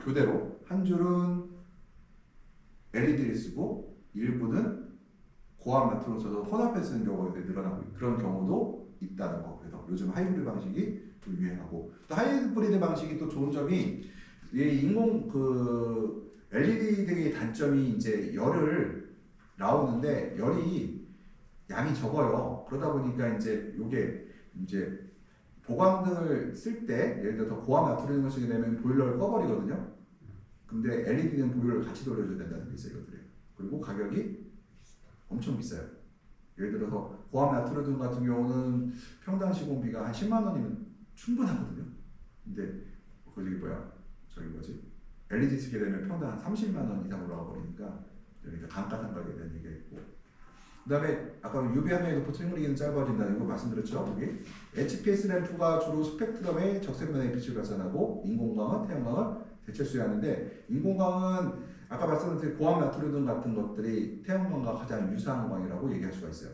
교대로 한 줄은 LED를 쓰고 일부는 고압 나트륨을 써서 혼합해 쓰는 경우가 늘어나고 그런 경우도 있다는 거. 그래서 요즘 하이브리드 방식이 좀 유행하고 또 하이브리드 방식이 또 좋은 점이 이 인공 그 LED 등의 단점이 이제 열을 나오는데 열이 양이 적어요. 그러다 보니까 이제 요게 이제 보강등을 쓸 때 예를 들어서 고압 나트륨을 쓰게 되면 보일러를 꺼버리거든요. 근데 LED는 보일러를 같이 돌려줘야 된다는 게 있어요. 이것들이. 그리고 가격이 엄청 비싸요. 예를 들어서 고압 나트륨 같은 경우는 평당 시공비가 한 10만 원이면 충분하거든요. 근데 저기 뭐야 저기 뭐지 LED 쓰게 되면 평당 한 30만 원 이상 올라가 버리니까 그러니까 감가상각에 대한 얘기가 있고 그 다음에 아까 UV 함량이 높고 생물기는 짧아진다는 거 말씀드렸죠. 여기 HPS 램프가 주로 스펙트럼의 적색면에 빛을 발산하고 인공광은 태양광을 대체수행하는데 인공광은 아까 말씀드린 고압 나트륨 같은 것들이 태양광과 가장 유사한 광이라고 얘기할 수가 있어요.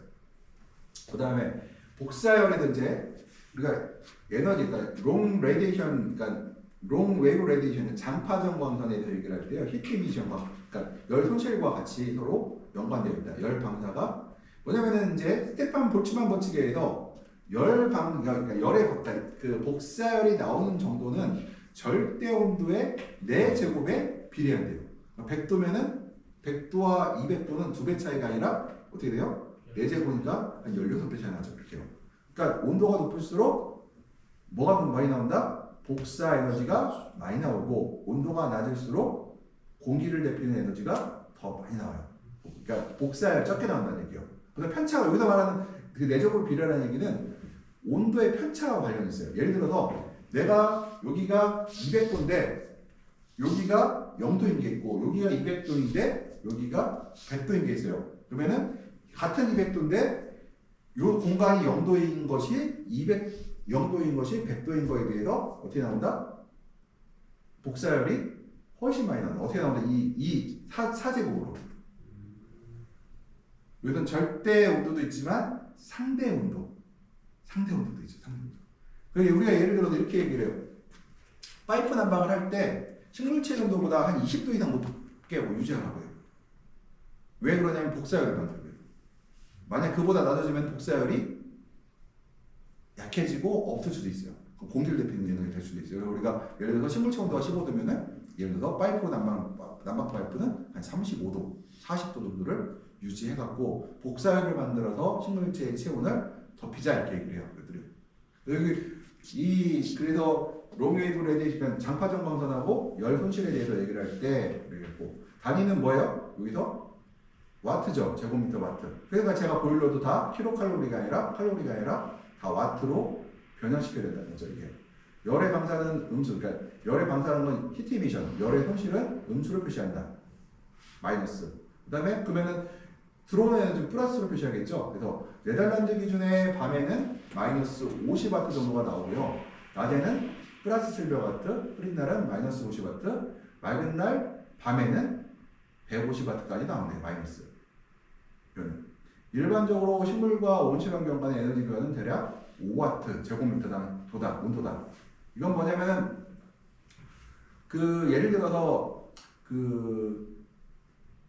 그 다음에 복사열이든지 우리가 에너지, 그러니까 롱 레디에이션, 그러니까 롱 웨이브 레디에이션은 장파전 광선에 대해서 얘기를 할 때요. 히트 이미션과 그러니까 열 손실과 같이 서로 연관되어 있다. 열 방사가 뭐냐면은 이제 스테판 볼츠만 법칙에 의해서 그러니까 열의 그 복사열이 나오는 정도는 절대 온도의 4제곱에 비례한대요. 100도면은 100도와 200도는 2배 차이가 아니라 어떻게 돼요? 4제곱이니까 한 16배 차이 나죠. 그렇게요. 그러니까 온도가 높을수록 뭐가 많이 나온다? 복사 에너지가 많이 나오고 온도가 낮을수록 공기를 대피는 에너지가 더 많이 나와요. 그러니까 복사열 적게 나온다는 얘기예요. 그래서 편차가 여기서 말하는 그 4제곱 비례라는 얘기는 온도의 편차와 관련이 있어요. 예를 들어서 내가 여기가 200도인데 여기가 0도인 게 있고 여기가 200도인데 여기가 100도인 게 있어요. 그러면은 같은 200도인데 이 공간이 0도인 것이 0도인 것이 100도인 거에 대해서 어떻게 나온다? 복사열이 훨씬 많이 나온다. 어떻게 나온다? 이 4제곱으로. 여기는 절대 온도도 있지만 상대 온도도 있죠. 상대 온도. 그러니까 우리가 예를 들어서 이렇게 얘기를 해요. 파이프 난방을 할 때 식물체 온도보다 한 20도 이상 높게 유지하라고 해요. 왜 그러냐면 복사열을 만들고요. 만약 그보다 낮아지면 복사열이 약해지고 없을 수도 있어요. 공기를 대피는 에너지가 될 수도 있어요. 우리가 예를 들어서 식물체 온도가 15도면은 예를 들어서 파이프 난방 파이프는 한 35도, 40도 정도를 유지해갖고 복사열을 만들어서 식물체의 체온을 덮이자 이렇게 얘기를 해요. 여기 그래서 롱웨이브 레디에이션 장파전 광선하고 열 손실에 대해서 얘기를 할 때 그랬고 단위는 뭐예요? 여기서 와트죠. 제곱미터 와트. 그러니까 제가 보일러도 다 킬로칼로리가 아니라 다 와트로 변형시켜야 된다는 거죠. 이게 열의 방사는 음수. 그러니까 열의 방사는 건 히트 이미션. 열의 손실은 음수를 표시한다. 마이너스. 그다음에 그러면은 들어오는 에너지 플러스로 표시하겠죠. 그래서 네덜란드 기준의 밤에는 마이너스 50와트 정도가 나오고요. 낮에는 플러스 700와트, 흐린 날은 마이너스 50와트, 맑은 날 밤에는 150와트까지 나오네요. 마이너스. 일반적으로 식물과 온실환경 간의 에너지 교환은 대략 5와트 제곱미터당 온도당. 이건 뭐냐면은 그 예를 들어서 그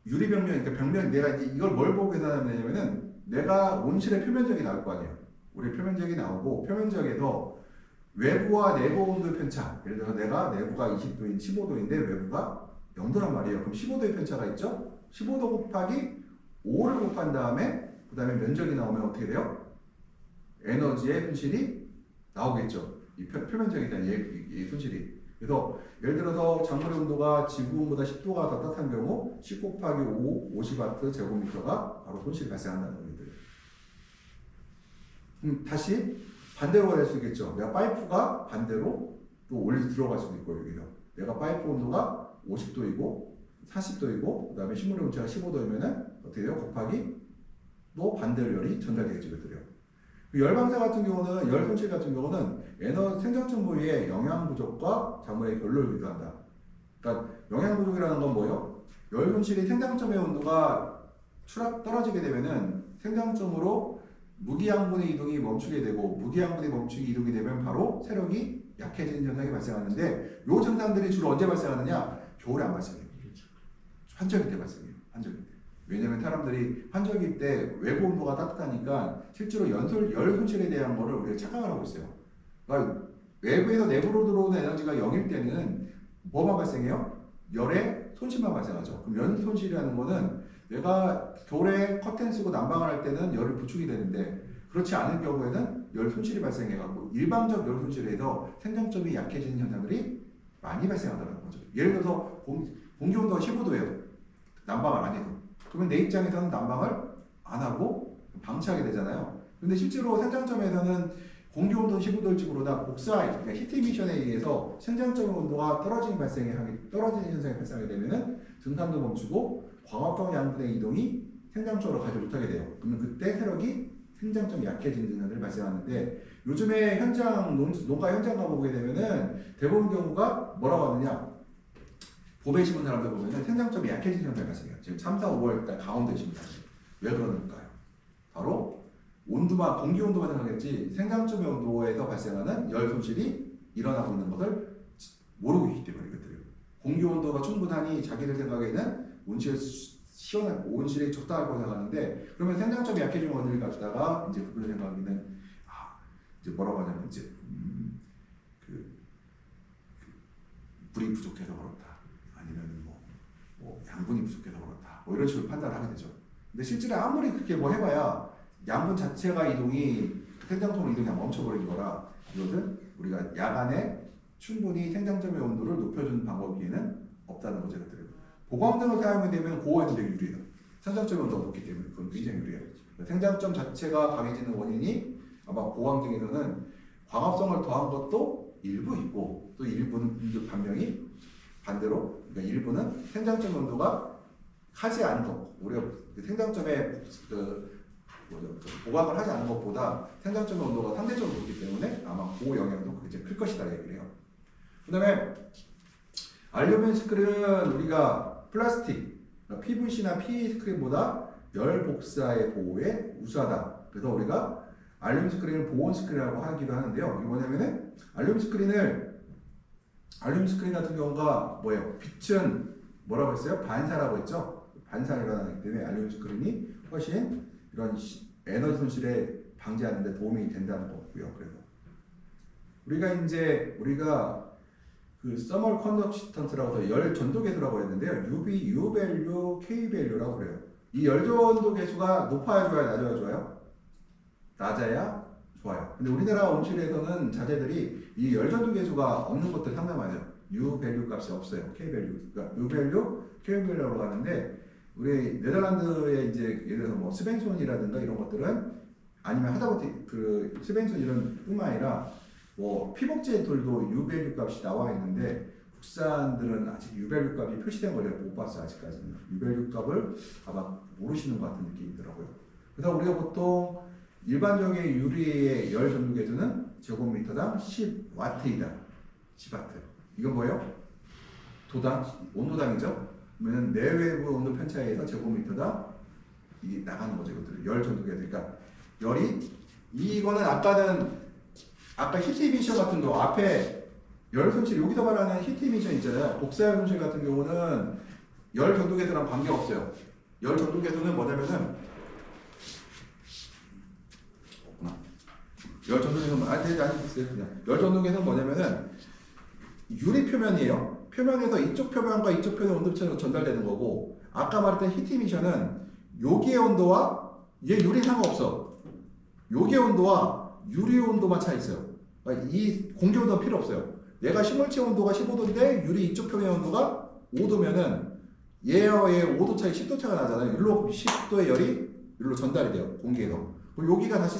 유리벽면, 그러니까 벽면 내가 이걸 뭘 보고 계산하냐면은 내가 온실의 표면적이 나올 거 아니에요. 우리 표면적이 나오고 표면적에서 외부와 내부 온도의 편차. 예를 들어서 내가 내부가 20도인 15도인데 외부가 0도란 말이에요. 그럼 15도의 편차가 있죠? 15도 곱하기 5를 곱한 다음에 그 다음에 면적이 나오면 어떻게 돼요? 에너지의 손실이 나오겠죠. 이 표면적에 대한 이 손실이. 그래서 예를 들어서 작물의 온도가 지구 온보다 10도가 더 따뜻한 경우 10 곱하기 5, 50와트 제곱미터가 바로 손실이 발생한다는 겁니다. 다시 반대로 될 수 있겠죠. 내가 파이프가 반대로 또 올려 들어갈 수도 있고 여기서 내가 파이프 온도가 50도이고 40도이고 그 다음에 식물의 온도가 15도이면은 어떻게 돼요? 곱하기 또 반대로 열이 전달되겠죠. 그래요. 열 방사 같은 경우는 열 손실 같은 경우는 생장점 부위의 영양 부족과 작물의 결로를 유도한다. 그러니까 영양 부족이라는 건 뭐예요? 열 손실이 생장점의 온도가 떨어지게 되면은 생장점으로 무기양분의 이동이 멈추게 되고 무기양분의 멈추기 이동이 되면 바로 세력이 약해지는 현상이 발생하는데 이 증상들이 주로 언제 발생하느냐? 겨울에 안 발생해요. 환절기 때 발생해요. 환절기 때. 왜냐면 사람들이 환절기 때 외부 온도가 따뜻하니까 실제로 열 손실에 대한 거를 우리가 착각을 하고 있어요. 그러니까 외부에서 내부로 들어오는 에너지가 0일 때는 뭐만 발생해요? 열의 손실만 발생하죠. 그럼 열 손실이라는 거는 내가 겨울에 커튼 쓰고 난방을 할 때는 열을 부축이 되는데 그렇지 않을 경우에는 열 손실이 발생해갖고 일방적 열 손실에서 생장점이 약해지는 현상들이 많이 발생하더라는 거죠. 예를 들어서 공기 온도가 15도예요. 난방을 안 해도. 그러면 내 입장에서는 난방을 안 하고 방치하게 되잖아요. 근데 실제로 생장점에서는 공기 온도는 15도일지 모르다 복사, 그러니까 히트 이미션에 의해서 생장점 온도가 떨어지는 현상이 발생하게 되면은 증산도 멈추고 광합성 양분의 이동이 생장점으로 가지 못하게 돼요. 그러면 그때 세력이 생장점이 약해지는 증상들이 발생하는데 요즘에 농가 현장 가보게 되면은 대부분 경우가 뭐라고 하느냐? 봄에 심은 사람들 보면은 생장점이 약해지는 현상이 발생해요. 지금 3, 4, 5월달 강원도에 심은 사람들. 왜 그러는가요? 바로 공기 온도만 생각했지 생장점의 온도에서 발생하는 열 손실이 일어나고 있는 것을 모르고 있기 때문이거든요. 공기 온도가 충분하니 자기들 생각에는 온실이 적당하다고 생각하는데 그러면 생장점이 약해지는 원리를 갖다가 이제 그분의 생각에는 이제 뭐라고 하냐면 이제 물이 부족해서 그렇다. 아니면 뭐 양분이 부족해서 그렇다. 뭐 이런 식으로 판단을 하게 되죠. 근데 실제로 아무리 그렇게 뭐 해봐야 양분 자체가 생장점으로 이동이 멈춰버린 거라 이것은 우리가 야간에 충분히 생장점의 온도를 높여주는 방법에는 없다는 거죠. 보광등을 사용하게 되면 고온이 되게 유리해요. 생장점의 온도가 높기 때문에 그건 굉장히 유리해요. 생장점 자체가 강해지는 원인이 아마 보광등에서는 광합성을 더한 것도 일부 있고 또 일부는 반면이 반대로 그러니까 일부는 생장점 온도가 하지 않은 것 우리가 생장점에 보강을 하지 않은 것보다 생장점의 온도가 상대적으로 높기 때문에 아마 그 영향도 굉장히 클 것이다 얘기를 해요. 그 다음에 알루미늄 스크린은 우리가 플라스틱, 그러니까 PVC나 PE 스크린보다 열 복사의 보호에 우수하다. 그래서 우리가 알루미늄 스크린을 보온 스크린이라고 하기도 하는데요. 이게 뭐냐면은 알루미늄 스크린 같은 경우가 뭐예요? 빛은 뭐라고 했어요? 반사라고 했죠? 반사가 일어나기 때문에 알루미늄 스크린이 훨씬 이런 에너지 손실에 방지하는 데 도움이 된다는 거고요. 그래서 우리가 그 서멀 컨덕시턴트라고 해서 열 전도 계수라고 했는데요. U 밸류, K 밸류라고 그래요. 이 열 전도 계수가 높아야 좋아요, 낮아야 좋아요? 낮아야 좋아요. 근데 우리나라 온실에서는 자재들이 이 열 전도 계수가 없는 것들 상당히 많아요. U 밸류 값이 없어요. K 밸류. 그러니까 U 밸류, K 밸류라고 하는데 우리 네덜란드의 이제 예를 들어서 뭐 스벤손이라든가 이런 것들은 아니면 하다못해 그 스벤손 이런 뿐만 아니라 뭐 피복제들도 유밸류 값이 나와 있는데 국산들은 아직 유밸류 값이 표시된 걸 못 봤어요. 아직까지는 유밸류 값을 아마 모르시는 것 같은 느낌이 들더라고요. 그래서 우리가 보통 일반적인 유리의 열 전도 계수는 제곱미터당 10W이다. 10W. 이건 뭐예요? 온도당이죠. 그러면 내외부 온도 편차에 의해서 제곱미터당 이게 나가는 거죠. 이것들은 열 전도 계수. 그러니까 이거는 아까 히트 이미션 같은 경우 앞에 열 손실 여기서 말하는 히트 이미션 있잖아요. 복사열 손실 같은 경우는 열 전도 계수랑 관계없어요. 열 전도 계수는 뭐냐면은 열 전도 계수는 열 전도 계수는 뭐냐면은 유리 표면이에요. 표면에서 이쪽 표면과 이쪽 표면 온도차로 전달되는 거고 아까 말했던 히트 이미션은 여기의 온도와 얘 유리 상관없어. 여기의 온도와 유리 온도만 차 있어요. 그러니까 이 공기 온도는 필요 없어요. 얘가 식물체 온도가 15도인데 유리 이쪽 표면 온도가 5도면은 얘와 얘 5도 차이 10도 차가 나잖아요. 일로 10도의 열이 일로 전달이 돼요. 공기에서. 그럼 여기가 다시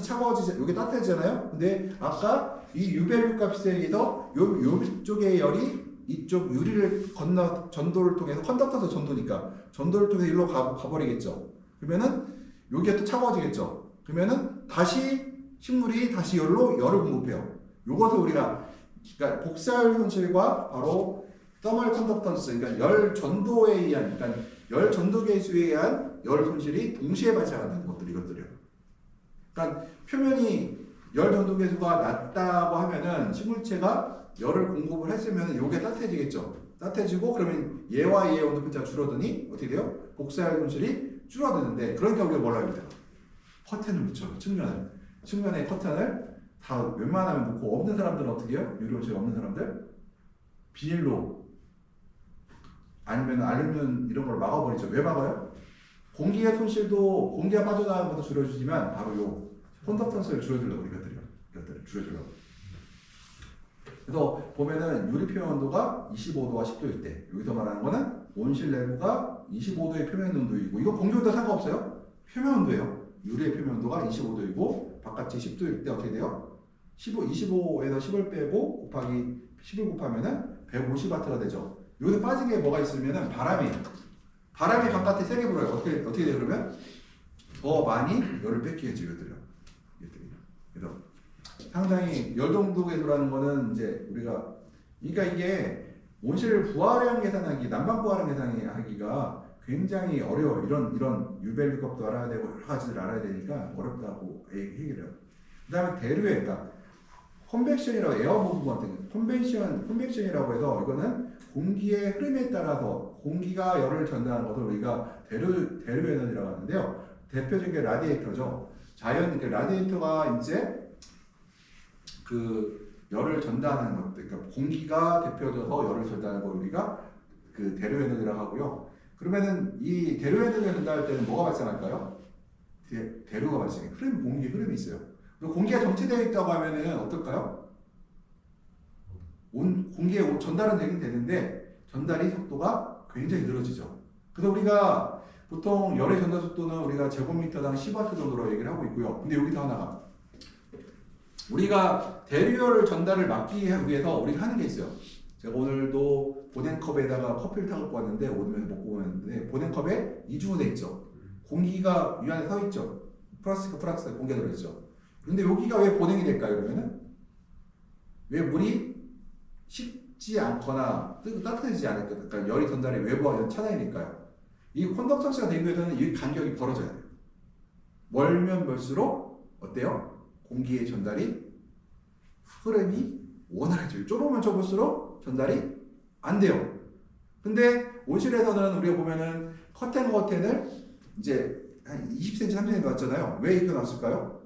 여기 따뜻해지잖아요. 근데 아까 이 유밸류 값에 의해서 요쪽의 열이 이쪽 유리를 전도를 통해서 컨덕터에서 전도를 통해서 일로 가버리겠죠. 그러면은 여기가 또 차가워지겠죠. 그러면은 다시 식물이 다시 열로 열을 공급해요. 요것을 우리가 그러니까 복사열 손실과 바로 서멀 컨덕턴스 그러니까 열 전도에 의한 그러니까 열 전도 계수에 의한 열 손실이 동시에 발생한다는 이것들이요. 그러니까 표면이 열 전도 계수가 낮다고 하면은 식물체가 열을 공급을 했으면 이게 따뜻해지겠죠. 따뜻해지고 그러면 얘와 얘의 온도 편차가 줄어드니 어떻게 돼요? 복사열 손실이 줄어드는데 그러니까 우리가 뭘 하게 돼요? 커튼을 붙여 측면에 커튼을 다 웬만하면 놓고 없는 사람들은 어떻게 해요? 유리온실 없는 사람들 비닐로 아니면 알루미늄 이런 걸 막아버리죠. 왜 막아요? 공기의 손실도 공기가 빠져나가는 것도 줄여주지만 바로 요 콘덕턴스를 줄여주려고 이것들을 줄여주려고. 그래서 보면은 유리 표면 온도가 25도와 10도일 때 여기서 말하는 거는 온실 내부가 25도의 표면 온도이고 이거 공기 온도 상관없어요. 표면 온도예요. 유리의 표면 온도가 25도이고 바깥이 10도일 때 어떻게 돼요? 25에서 10을 빼고 곱하기 10을 곱하면은 150W가 되죠. 여기서 빠진 게 뭐가 있으면은 바람이 바깥에 세게 불어요. 어떻게 돼요 그러면? 더 많이 열을 뺏기겠죠 이것들이요. 그래서 상당히 열동도에 들어가는 거는 이제 우리가 그러니까 이게 온실 부하량 계산하기 난방 부하량 계산하기가 굉장히 어려워. 이런 유밸류 값도 알아야 되고 여러 가지를 알아야 되니까 어렵다고 얘기해요. 그다음에 대류에 그러니까 컨벡션이라고 에어 무브먼트 컨벡션이라고 해서 이거는 공기의 흐름에 따라서 공기가 열을 전달하는 것을 우리가 대류 에너지라고 하는데요. 대표적인 게 라디에이터죠. 라디에이터가 이제 그 열을 전달하는 것들, 그러니까 공기가 대표져서 열을 전달하는 걸 우리가 그 대류 에너지라고 하고요. 그러면은 이 대류 에너지를 전달할 때는 뭐가 발생할까요? 대류가 발생해. 공기 흐름이 있어요. 그리고 공기가 정체되어 있다고 하면은 어떨까요? 공기에 전달은 되긴 되는데 전달이 속도가 굉장히 늘어지죠. 그래서 우리가 보통 열의 전달 속도는 우리가 제곱미터당 10W 정도로 얘기를 하고 있고요. 근데 여기서 하나가 우리가 대류열 전달을 막기 위해서 우리가 하는 게 있어요. 제가 오늘도 보냉컵에다가 커피를 타갖고 왔는데 오면서 먹고 왔는데 보냉컵에 이중으로 돼 있죠. 공기가 이 안에 서 있죠. 플라스틱 공기가 들어있죠. 근데 여기가 왜 보냉이 될까요? 그러면은 왜 물이 식지 않거나 따뜻해지지 않을까? 그러니까 열이 전달이 외부와 차단이니까요. 이 컨덕턴스가 되기 위해서는 이 간격이 벌어져야 돼요. 멀면 멀수록 어때요? 공기의 전달이 흐름이 원활해져요. 좁으면 좁을수록 전달이 안 돼요. 근데 온실에서는 우리가 보면은 커튼을 이제 한 20cm, 30cm 놨잖아요. 왜 이렇게 놨을까요?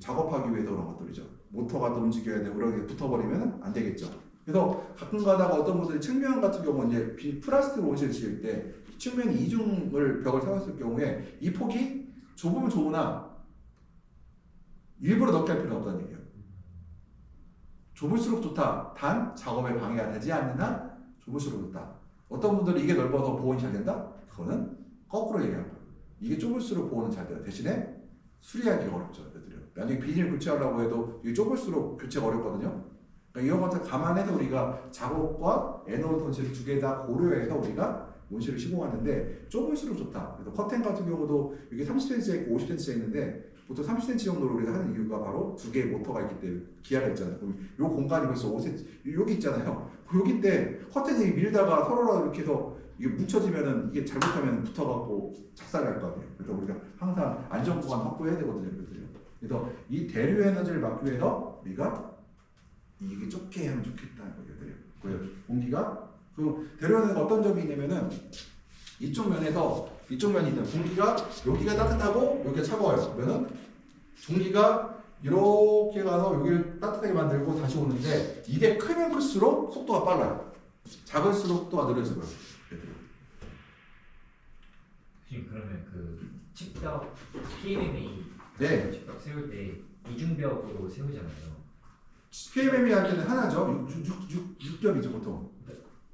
작업하기 위해서 그런 것들이죠. 모터가 또 움직여야 되고 그렇게 붙어버리면 안 되겠죠. 그래서 가끔 가다가 어떤 분들이 측면 같은 경우는 이제 플라스틱 온실을 지을 때 측면 이중을 벽을 세웠을 경우에 이 폭이 좁으면 좁으나 일부러 넓게 할 필요는 없다는 얘기예요. 좁을수록 좋다. 단 작업에 방해가 되지 않는 좁을수록 좋다. 어떤 분들은 이게 넓어서 보온이 잘 된다? 그거는 거꾸로 얘기하는 거예요. 이게 좁을수록 보온은 잘 돼요. 대신에 수리하기가 어렵죠. 나중에 비닐 교체하려고 해도 이게 좁을수록 교체가 어렵거든요. 그러니까 이런 것들 감안해서 우리가 작업과 에너지 손실을 두 개 다 고려해서 우리가 온실을 시공하는데 좁을수록 좋다. 그래서 커튼 같은 경우도 이게 30cm 있고 50cm 있는데 보통 30cm 정도로 우리가 하는 이유가 바로 두 개의 모터가 있기 때문에 기아가 있잖아요. 그럼 이 공간이 벌써 5cm 여기 있잖아요. 여기인데 커튼이 밀다가 서로 이렇게 해서 이게 묻혀지면은 이게 잘못하면 붙어갖고 작살날 거 아니에요. 그래서 우리가 항상 안전 구간 확보해야 되거든요. 그래서 이 대류 에너지를 막기 위해서 우리가 이게 좁게 하면 좋겠다는 거예요. 공기가 그 대류 에너지가 어떤 점이 있냐면은 이쪽 면이 있잖아요. 공기가 여기가 따뜻하고 여기가 차가워요. 그러면 공기가 이렇게 가서 여기를 따뜻하게 만들고 다시 오는데 이게 크면 클수록 속도가 빨라요. 작을수록 속도가 느려지고요. 그러면 그 측벽 PMMA 네. 측벽 세울 때 이중벽으로 세우잖아요. PMMA 할 때는 하나죠. 6겹이죠 보통.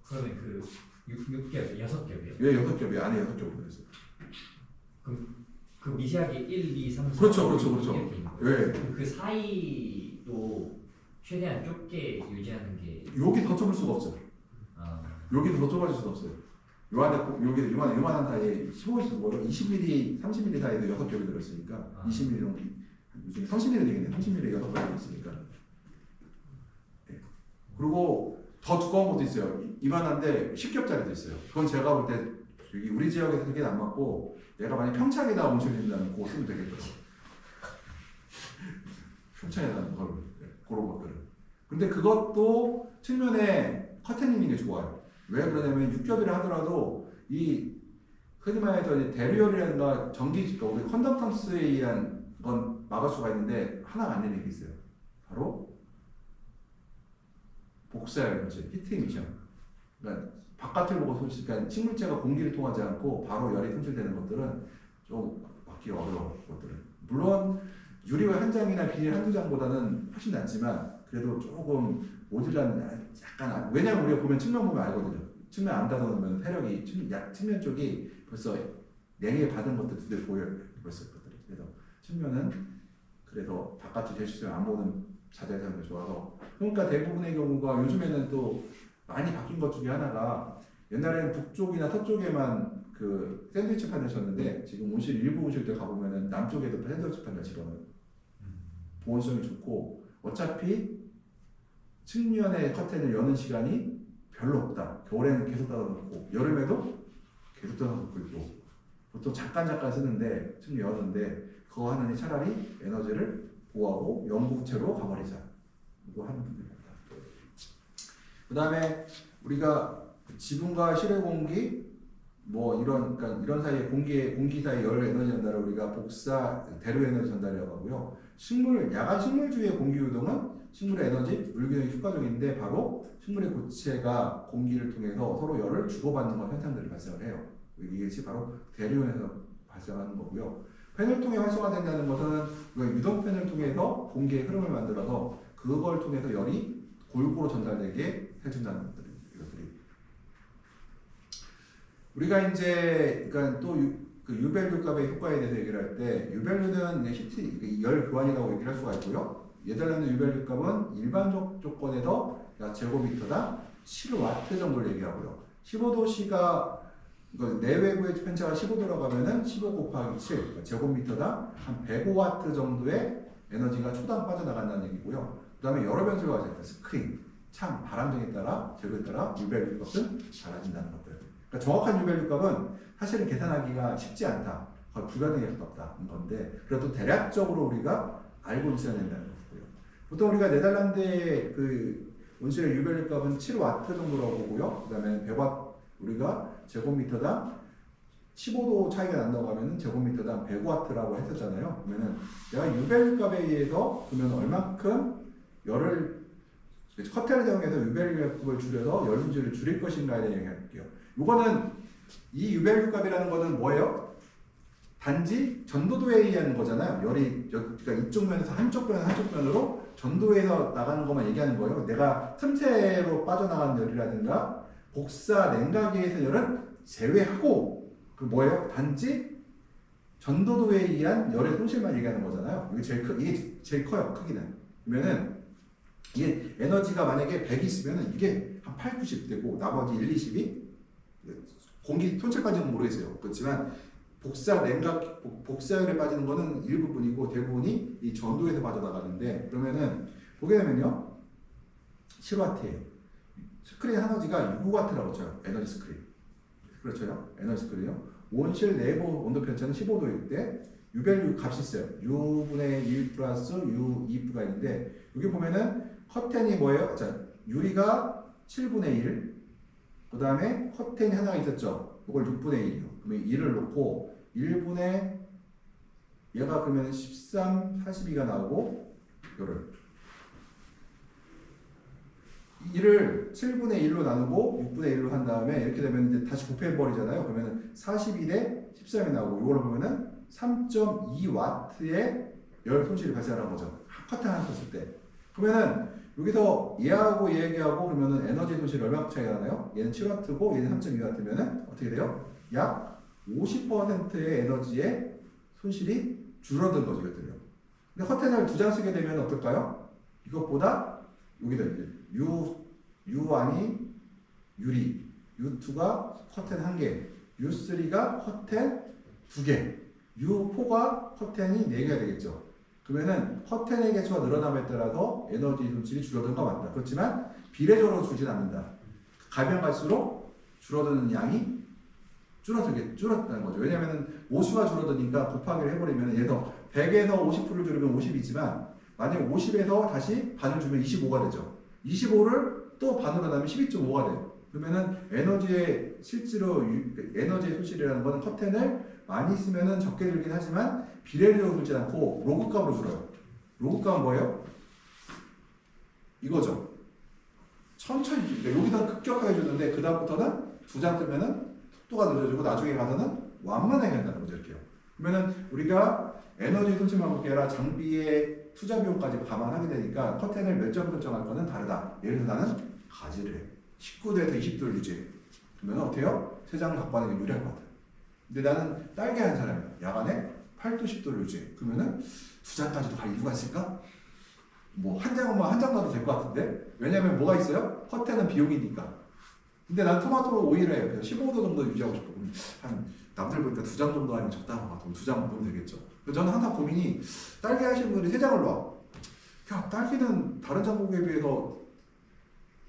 그러면 그 6겹, 6겹이요? 왜 6겹이 안에 6겹으로 했어요? 그럼 그 미세하게 1, 2, 3, 4 그렇죠. 이렇게 있는 거예요? 네. 그 사이도 최대한 좁게 유지하는 게 여기 더 좁을 수가 없어요. 아. 여기도 더 좁아질 수가 없어요. 여기 요만한 사이에 20mm, 30mm 사이에도 6겹이 들어있으니까 20mm 정도, 요즘에 30mm 되겠네. 30mm 6겹이 들어있으니까. 네. 그리고 더 두꺼운 것도 있어요. 이만한데 10겹짜리도 있어요. 그건 제가 볼 때 우리 지역에서 그게 안 맞고 내가 만약 평창에다 온실을 준다면 그거 쓰면 되겠더라고. 평창에다 그런 것들은. 근데 그것도 측면에 커튼 있는 게 좋아요. 왜 그러냐면 육겹이라 하더라도 이 흔히 말해서 대류열이라든가 전기, 그러니까 우리 컨덕턴스에 의한 건 막을 수가 있는데 하나가 안 되는 게 있어요. 바로 복사열이지, 히트 이미션. 그러니까 바깥을 보고 그러니까 식물체가 공기를 통하지 않고 바로 열이 손실되는 것들은 좀 막기가 어려운 것들은. 물론 유리와 한 장이나 비닐 한두 장보다는 훨씬 낫지만 그래도 조금 모질라는 약간, 왜냐면 우리가 보면 측면 보면 알거든요. 측면 안 닫아놓으면 세력이 측면 쪽이 벌써 냉해 받은 것들 두들 보여요. 벌써 것들이. 그래서 측면은 그래서 바깥을 대실수 안 보는 자재사는 게 좋아서. 그러니까 대부분의 경우가 요즘에는 또 많이 바뀐 것 중에 하나가, 옛날에는 북쪽이나 서쪽에만 그 샌드위치 판을 쳤는데 지금 온실 일부 온실들 가보면은 남쪽에도 샌드위치 판을 집어넣어요. 보온성이 좋고 어차피 측면의 커튼을 여는 시간이 별로 없다. 겨울에는 계속 닫아놓고 여름에도 계속 닫아놓고 있고 보통 잠깐 쓰는데 측면 여는데 그거 하느니 차라리 에너지를 보호하고 연구체로 가버리자. 이거 하는 분들이 많다. 그 다음에 우리가 지붕과 실외 공기 뭐 이런, 그러니까 이런 사이에 공기 사이 열 에너지 전달을 우리가 복사 대류 에너지 전달이라고 하고요. 야간 식물주의 공기 유동은 식물의 에너지 물균형이 효과적인데 바로 식물의 고체가 공기를 통해서 서로 열을 주고받는 것 현상들을 발생을 해요. 이것이 바로 대류에서 발생하는 거고요. 팬을 통해 활성화된다는 것은 유동팬을 통해서 공기의 흐름을 만들어서 그걸 통해서 열이 골고루 전달되게 해준다는 것들입니다. 이것들이 우리가 이제 그러니까 또 유밸류 값의 효과에 대해서 얘기를 할 때 유밸류는 히트 열 교환이라고 얘기를 할 수가 있고요. 네덜란드 유밸류 값은 일반적 조건에서 약 제곱미터당 7W 정도를 얘기하고요. 15도씨가 내외부의 편차가 15도라고 하면은 15 곱하기 7 그러니까 제곱미터당 한 105W 정도의 에너지가 초당 빠져나간다는 얘기고요. 그 다음에 여러 변수가 있어요. 스크린, 창, 바람등에 따라 제거에 따라 유밸류 값은 달라진다는 것들. 그러니까 정확한 유밸류 값은 사실은 계산하기가 쉽지 않다. 거의 불가능에 가깝다는 건데 그래도 대략적으로 우리가 알고 있어야 된다는 거고요. 보통 우리가 네덜란드의 그 온실의 유밸류 값은 7W 정도라고 보고요. 그 다음에 100W 우리가 제곱미터당 15도 차이가 난다고 하면은 제곱미터당 100W라고 했었잖아요. 그러면은 내가 유밸류 값에 의해서 그러면 얼만큼 열을 커튼을 사용해서 유밸류 값을 줄여서 열 손실을 줄일 것인가에 대해 얘기할게요. 이거는 이 유밸류 값이라는 거는 뭐예요? 단지 전도도에 의한 거잖아요. 열이 그러니까 이쪽 면에서 한쪽 면으로 전도에서 나가는 것만 얘기하는 거예요. 내가 틈새로 빠져나가는 열이라든가 복사 냉각기에서 열은 제외하고 그 뭐예요? 단지 전도도에 의한 열의 손실만 얘기하는 거잖아요. 이게 제일 커요. 크기는. 그러면은 이게 에너지가 만약에 100이 있으면은 이게 한 8, 90 되고 나머지 1, 20이 공기 손실까지는 모르겠어요. 그렇지만 복사열에 빠지는 거는 일부분이고 대부분이 이 전도에서 빠져나가는데 그러면은 보게 되면요 7W예요. 스크린 에너지가 6W라고 쳐요. 에너지 스크린. 그렇죠? 에너지 스크린이요. 온실 내부 온도 편차는 15도일 때 유밸류 값이 있어요. U분의 1 플러스 U2가 있는데 여기 보면은 커튼이 뭐예요? 자, 유리가 7분의 1 그 다음에 커튼이 하나가 있었죠. 이걸 6분의 1이요. 그러면 1을 놓고 1분의 얘가 그러면 13, 42가 나오고 이거를 1을 7분의 1로 나누고 6분의 1로 한 다음에 이렇게 되면 이제 다시 곱해버리잖아요. 그러면 42대 13이 나오고 이걸로 보면은 3.2W의 열 손실이 발생하는 거죠. 한 커튼 하나 썼을 때. 그러면은 여기서 얘하고 얘하고 그러면은 에너지 손실이 얼마큼 차이가 나나요? 얘는 7W고 얘는 3.2W면은 어떻게 돼요? 약 50%의 에너지의 손실이 줄어든 거죠, 이것들요. 근데 커튼을 2장 쓰게 되면 어떨까요? 이것보다 여기다 이제 U1이 유리, U2가 커튼 1개, U3가 커튼 2개, U4가 커튼이 4개가 되겠죠. 그러면은 커튼의 개수가 늘어남에 따라서 에너지 손실이 줄어드는 거 맞다. 그렇지만 비례적으로 줄진 않는다. 가면 갈수록 줄어드는 양이 줄었다는 거죠. 왜냐하면 모수가 줄어드니까 곱하기를 해버리면 얘도 100에서 50%를 줄이면 50이지만 만약에 50에서 다시 반을 주면 25가 되죠. 25를 또 반으로 나면 12.5가 돼요. 그러면은 에너지의 실제로 에너지의 소실이라는 거는 커튼을 많이 쓰면은 적게 들긴 하지만 비례적으로 들지 않고 로그값으로 줄어요. 로그값은 뭐예요? 이거죠. 천천히 그러니까 여기다 급격하게 주는데 그 다음부터는 두 장 뜨면은 속도가 늦어지고 나중에 가서는 완만하게 된다는 거죠. 이렇게요. 그러면은 우리가 에너지 손실만 볼게 아니라 장비의 투자 비용까지 감안하게 되니까 커튼을 몇 점 설정할 거는 다르다. 예를 들어 나는 가지를 해. 19도에서 20도를 유지해. 그러면 어때요? 3장을 갖고 하는 게 유리할 것 같아요. 근데 나는 딸기 하는 사람이야. 야간에 8도 10도를 유지해. 그러면은 2장까지도 갈 이유가 있을까? 뭐 한 장은 한 장 놔도 될 것 같은데 왜냐면 뭐가 있어요? 커튼은 비용이니까. 근데 난 토마토로 오일을 해요. 그래서 15도 정도 유지하고 싶어. 한 남들 보니까 2장 정도 하면 적당한 것 같아. 2장 먹으면 되겠죠. 그래서 저는 항상 고민이 딸기 하시는 분들이 3장을 놔. 야 딸기는 다른 작물에 비해서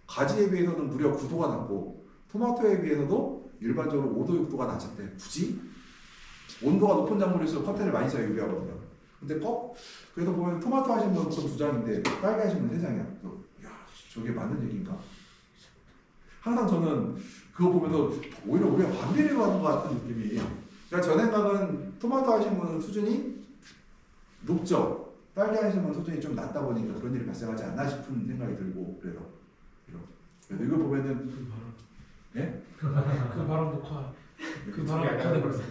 가지에 비해서는 무려 9도가 낮고 토마토에 비해서도 일반적으로 5도 6도가 낮은데 굳이 온도가 높은 작물일수록 커튼을 많이 써야 유리하거든요. 근데 그래서 보면 토마토 하시는 분은 보통 2장인데 딸기 하시는 분은 3장이야. 야 저게 맞는 얘기인가? 항상 저는 그거 보면서 오히려 우리가 반대로 하는 것 같은 느낌이. 그러니까 저 생각은 토마토 하시는 분은 수준이 높죠. 딸기 하시는 분은 수준이 좀 낮다 보니까 그런 일이 발생하지 않나 싶은 생각이 들고 그래서 이걸 보면은 예? 그 바람 녹화 그 바람 녹화돼 버렸어.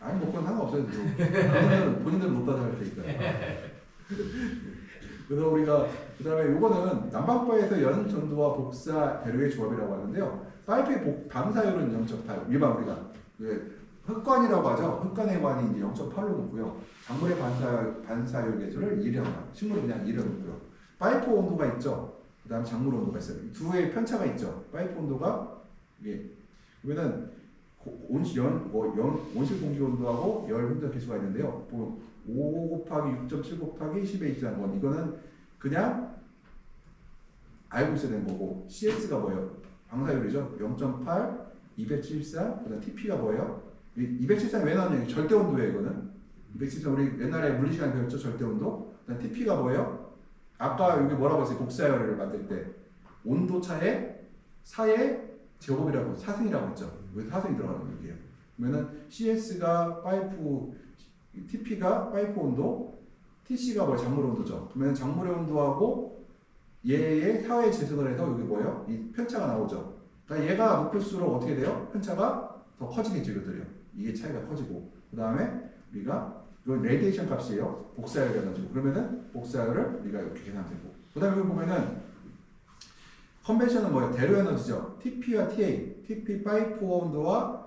아니 뭐 그건 상관없어요. 본인들은 못 받아갈 테니까. 그래서 우리가 그 다음에 요거는 난방법에서 연 전도와 복사 배류의 조합이라고 하는데요. 파이프의 방사율은 0.8 일반 우리가 흑관이라고 하죠. 흑관의 관이 이제 0.8로 놓고요. 작물의 반사율 계수를 1이라고 식물은 그냥 1을 놓고요. 파이프 온도가 있죠. 그 다음 작물 온도가 있어요. 두의 편차가 있죠. 파이프 온도가 이게 그러면은 온실 공기 온도하고 열 혼자 계수가 있는데요. 5 곱하기 6.7 곱하기 10의 2.1 이거는 그냥 알고 있어야 되는 거고 CS가 뭐예요? 방사율이죠. 0.8, 274, 그다음 TP가 뭐예요? 274는 왜 나오냐? 절대 온도예요. 이거는 274 우리 옛날에 물리 시간 배웠죠. 절대 온도. 그다음 TP가 뭐예요? 아까 여기 뭐라고 했어요? 복사열을 만들 때 온도 차에 4의 제곱이라고 사승이라고 했죠. 왜 사승이 들어가는 거예요? 그러면은 CS가 파이프 TP가 파이프 온도, TC가 뭐예요? 작물 온도죠. 그러면 작물의 온도하고 얘의 사회 재생을 해서 여기 뭐예요? 이 편차가 나오죠. 그러니까 얘가 높을수록 어떻게 돼요? 편차가 더 커지겠죠, 이것들이요. 이게 차이가 커지고 그 다음에 우리가 이건 레디에이션 값이에요. 복사열이 가지고 그러면은 복사열을 우리가 이렇게 계산하면 되고 그 다음에 여기 보면은 컨벤션은 뭐예요? 대로 에너지죠. TP와 TA, TP 파이프 온도와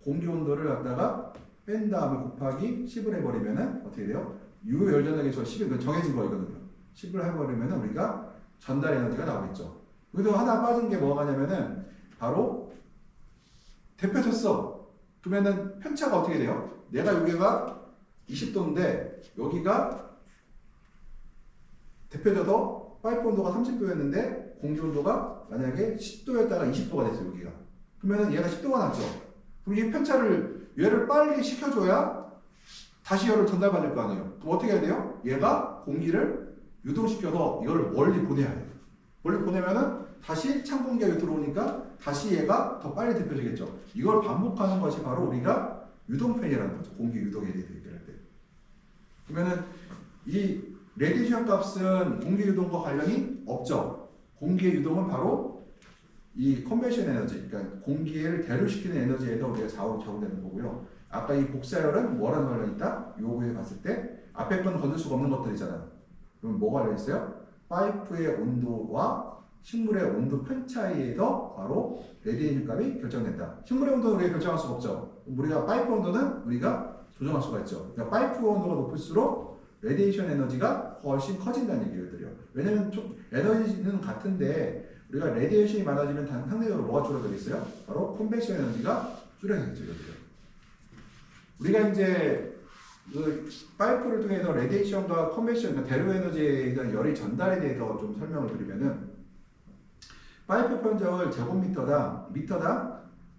공기 온도를 갖다가 뺀 다음에 곱하기 10을 해버리면은 어떻게 돼요? U 열전하기 저 10이 정해진 거거든요. 10을 해버리면은 우리가 전달 에너지가 나오겠죠. 여기서 하나 빠진 게 뭐가 냐면은 바로 대표졌어. 그러면은 편차가 어떻게 돼요? 내가 여기가 20도인데 여기가 대표져서 파이프 온도가 30도였는데 공기 온도가 만약에 10도였다가 20도가 됐어요. 여기가. 그러면은 얘가 10도가 났죠. 그럼 이 편차를 얘를 빨리 식혀줘야 다시 열을 전달받을 거 아니에요. 그럼 어떻게 해야 돼요? 얘가 공기를 유동시켜서 이걸 멀리 보내야 돼요. 멀리 보내면은 다시 찬 공기가 들어오니까 다시 얘가 더 빨리 대표지겠죠. 이걸 반복하는 것이 바로 우리가 유동편이라는 거죠. 공기 유동에 대해서 얘기할 때. 그러면은 이 레디션 값은 공기 유동과 관련이 없죠. 공기의 유동은 바로 이 컨벤션 에너지, 그러니까 공기를 대류시키는 에너지에서 우리가 적용되는 거고요. 아까 이 복사열은 뭐라는 관련이 있다? 요거에 봤을 때 앞에 건 건들 수가 없는 것들이잖아요. 그럼 뭐가 관련 있어요? 파이프의 온도와 식물의 온도 편차에 의해서 바로 레디에이션 값이 결정된다. 식물의 온도는 우리가 결정할 수가 없죠. 우리가 파이프 온도는 우리가 조정할 수가 있죠. 그러니까 파이프 온도가 높을수록 레디에이션 에너지가 훨씬 커진다는 얘기를 드려요. 왜냐면 에너지는 같은데 우리가 레디에이션이 많아지면 상대적으로 뭐가 줄어들겠어요? 바로 컨벡션 에너지가 줄어들겠죠. 우리가 이제 그 파이프를 통해서 레디에이션과 컨벡션, 그러니까 대류 에너지에 대한 열의 전달에 대해서 좀 설명을 드리면은 파이프 편적을 제곱미터당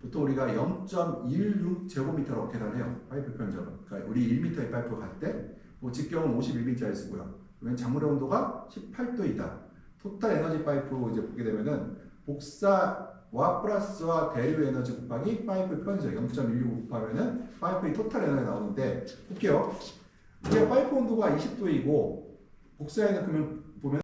보통 우리가 0.16 제곱미터라고 계산해요. 파이프 편적은. 그러니까 우리 1m의 파이프 갈 때, 뭐 직경은 51m짜리 쓰고요. 그러면 작물의 온도가 18도이다. 토탈 에너지 파이프로 이제 보게 되면은 복사와 플러스와 대류 에너지 곱하기 파이프의 편이죠. 0.16 곱하면은 파이프의 토탈 에너지 나오는데 볼게요. 우리가 파이프 온도가 20도이고 복사에는 그러면 보면